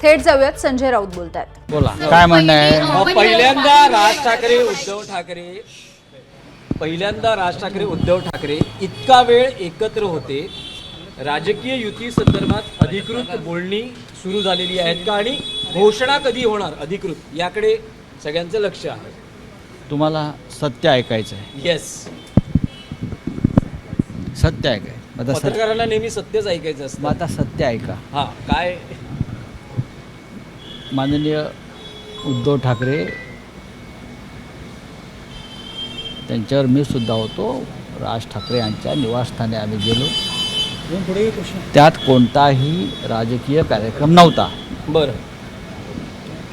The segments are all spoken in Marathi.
थेट जाऊयात, संजय राऊत बोलतायत. बोला, काय म्हणणं आहे? पहिल्यांदा राज ठाकरे उद्धव ठाकरे इतका वेळ एकत्र होते. राजकीय युती संदर्भात अधिकृत बोलणी सुरू झालेली आहेत का आणि घोषणा कधी होणार अधिकृत याकडे सगळ्यांचं लक्ष आहे. तुम्हाला सत्य ऐकायचं आहे? येस, सत्य ऐकाय आता पत्रकारांना नेहमी सत्यच ऐकायचं असतं. आता सत्य ऐका. हा, काय? माननीय उद्धव ठाकरे त्यांच्यावर मी सुद्धा होतो. राज ठाकरे यांच्या निवासस्थानी आम्ही गेलो. त्यात कोणताही राजकीय कार्यक्रम नव्हता. बरं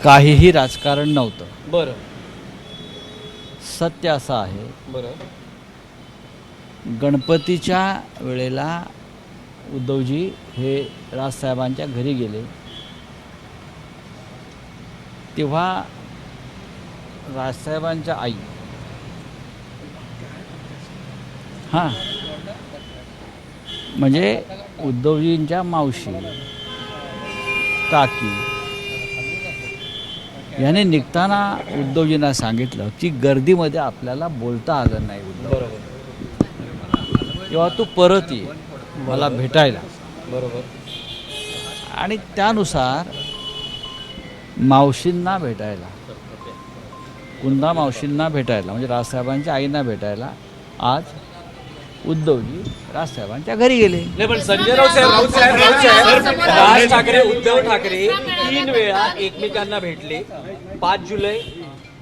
काहीही राजकारण नव्हतं. बरं सत्य असं आहे, बरं गणपतीच्या वेळेला उद्धवजी हे राजसाहेबांच्या घरी गेले, तेव्हा राजसाहेबांच्या आई हां म्हणजे उद्धवजींच्या मावशी काकी याने निघताना उद्धवजींना सांगितलं की गर्दीमध्ये आपल्याला बोलता आलं नाही उद्धव, बरोबर तेव्हा तू परत ये मला भेटायला. बरोबर. आणि त्यानुसार मावशींना भेटायला, कुंदा मावशींना भेटायला म्हणजे राजसाहेबांच्या आईंना भेटायला आज उद्धवजी राजसाहेबांच्या घरी गेले. नाही, पण संजय राऊत साहेब राज ठाकरे उद्धव ठाकरे 3 वेळा एकमेकांना भेटले. 5 जुलै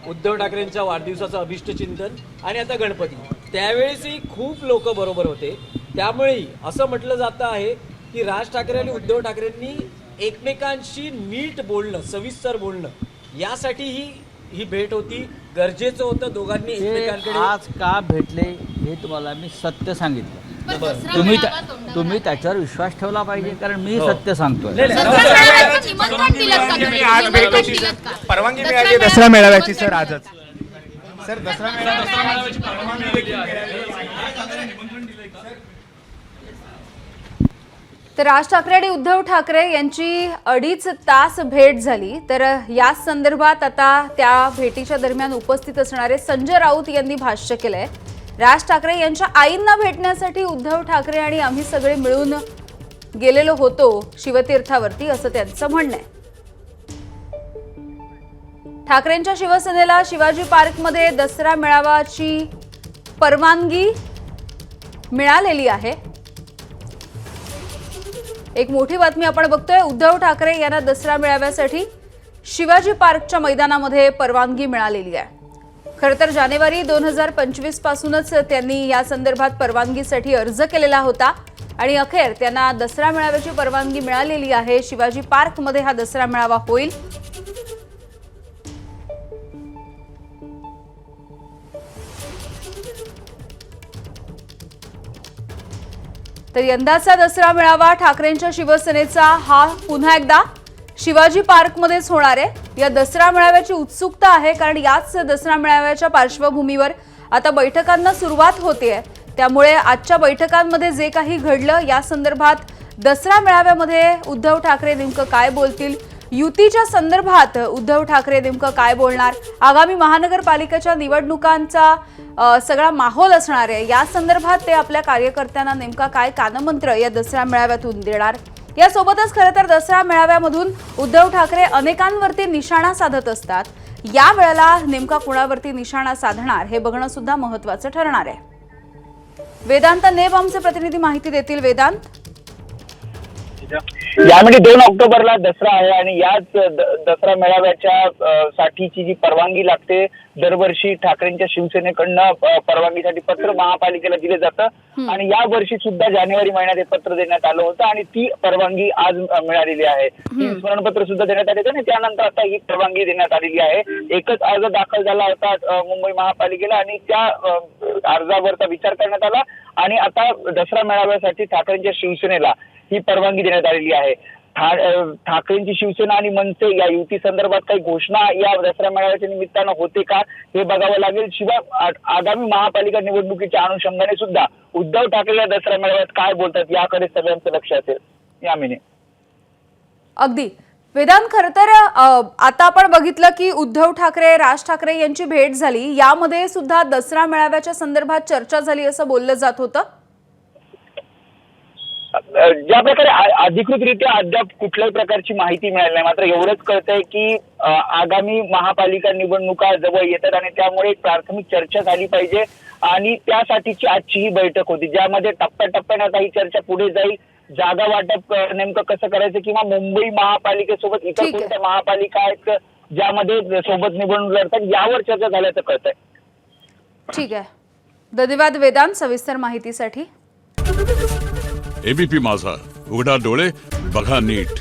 उद्धव ठाकरेंच्या वाढदिवसाचं अभिष्टचिंतन आणि आता गणपती, त्यावेळेसही खूप लोक बरोबर होते. त्यामुळे असं म्हटलं जातं आहे की राज ठाकरे आणि उद्धव ठाकरेंनी एकमेकांशी नीट बोलणं, सविस्तर बोलणं यासाठी ही भेट होती. गरजेचं होतं दोघांनी एकमेकांकडे. आज का भेटले हे तुम्हाला मी सत्य सांगितलं. तुम्ही त्याच्यावर विश्वास ठेवला पाहिजे, कारण मी सत्य सांगतोय. परवानगी मिळाली दसरा मेळाव्याची सर आजच. सर दसरा मेळाव्याची तर राज ठाकरे आणि उद्धव ठाकरे यांची 2.5 तास भेट झाली. तर या संदर्भात आता त्या भेटीच्या दरम्यान उपस्थित असणारे संजय राऊत यांनी भाष्य केलंय. राज ठाकरे यांच्या आईंना भेटण्यासाठी उद्धव ठाकरे आणि आम्ही सगळे मिळून गेलेलो होतो शिवतीर्थावरती, असं त्यांचं म्हणणं आहे. ठाकरेंच्या शिवसेनेला शिवाजी पार्कमध्ये दसरा मेळाव्याची परवानगी मिळालेली आहे. एक मोठी बातमी आपण बघतोय. उद्धव ठाकरे यांना दसरा मेळाव्यासाठी शिवाजी पार्कच्या मैदानामध्ये परवानगी मिळालेली आहे. खरं तर जानेवारी 2025 पासूनच त्यांनी या संदर्भात परवानगीसाठी अर्ज केलेला होता आणि अखेर त्यांना दसरा मेळाव्याची परवानगी मिळालेली आहे. शिवाजी पार्कमध्ये हा दसरा मेळावा होईल. तर यंदाचा दसरा मेळावा ठाकरेंच्या शिवसेनेचा हा पुन्हा एकदा शिवाजी पार्कमध्येच होणार आहे. या दसरा मेळाव्याची उत्सुकता आहे, कारण याच दसरा मेळाव्याच्या पार्श्वभूमीवर आता बैठकांना सुरुवात होते. त्यामुळे आजच्या बैठकांमध्ये जे काही घडलं या संदर्भात दसरा मेळाव्यामध्ये उद्धव ठाकरे नेमकं काय बोलतील, युतीच्या संदर्भात उद्धव ठाकरे नेमकं काय बोलणार, आगामी महानगरपालिकेच्या निवडणुकांचा सगळा माहोल असणार आहे, या संदर्भात ते आपल्या कार्यकर्त्यांना नेमका काय कानमंत्र या दसरा मेळाव्यातून देणार. यासोबतच खरं तर दसरा मेळाव्यामधून उद्धव ठाकरे अनेकांवरती निशाणा साधत असतात. या वेळेला नेमका कुणावरती निशाणा साधणार हे बघणं सुद्धा महत्त्वाचं ठरणार आहे. वेदांत नेब आमचे प्रतिनिधी माहिती देतील. वेदांत, यामध्ये 2 ऑक्टोबरला दसरा आहे आणि याच दसरा मेळाव्याच्या साठीची जी परवानगी लागते, दरवर्षी ठाकरेंच्या शिवसेनेकडनं परवानगीसाठी पत्र महापालिकेला दिले जातं आणि या वर्षी सुद्धा जानेवारी महिन्यात हे पत्र देण्यात आलं होतं आणि ती परवानगी आज मिळालेली आहे. ती स्मरणपत्र सुद्धा देण्यात आले आणि त्यानंतर आता ही परवानगी देण्यात आलेली आहे. एकच अर्ज दाखल झाला होता मुंबई महापालिकेला आणि त्या अर्जावरचा विचार करण्यात आला आणि आता दसरा मेळाव्यासाठी ठाकरेंच्या शिवसेनेला ही परवानगी देण्यात आलेली आहे. ठाकरेंची शिवसेना आणि मनसे या युती संदर्भात काही घोषणा या दसरा मेळाव्याच्या निमित्तानं होते का हे बघावं लागेल. शिवाय आगामी महापालिका निवडणुकीच्या अनुषंगाने सुद्धा उद्धव ठाकरे या दसरा मेळाव्यात काय बोलतात याकडे सगळ्यांचं लक्ष असेल. यामिनी अगदी वेदांत, खरं तर आता आपण बघितलं की उद्धव ठाकरे, राज ठाकरे यांची भेट झाली, यामध्ये सुद्धा दसरा मेळाव्याच्या संदर्भात चर्चा झाली असं बोललं जात होतं. ज्या प्रकारे अधिकृतरित्या अद्याप कुठल्याही प्रकारची माहिती मिळाली नाही, मात्र एवढंच कळतंय की आगामी महापालिका निवडणुका जवळ येतात आणि त्यामुळे एक प्राथमिक चर्चा झाली पाहिजे आणि त्यासाठीची आजची ही बैठक होती, ज्यामध्ये टप्प्याटप्प्याने आता ही चर्चा पुढे जाईल. जागा वाटप नेमकं कसं करायचं किंवा मुंबई महापालिकेसोबत इतर ठीक आहे. कोणत्या महापालिका आहेत ज्यामध्ये सोबत निवडणूक लढतात, यावर चर्चा झाल्याचं कळतंय. ठीक आहे, धन्यवाद वेदांत सविस्तर माहितीसाठी. एबीपी माझा, उघडा डोळे बघा नीट.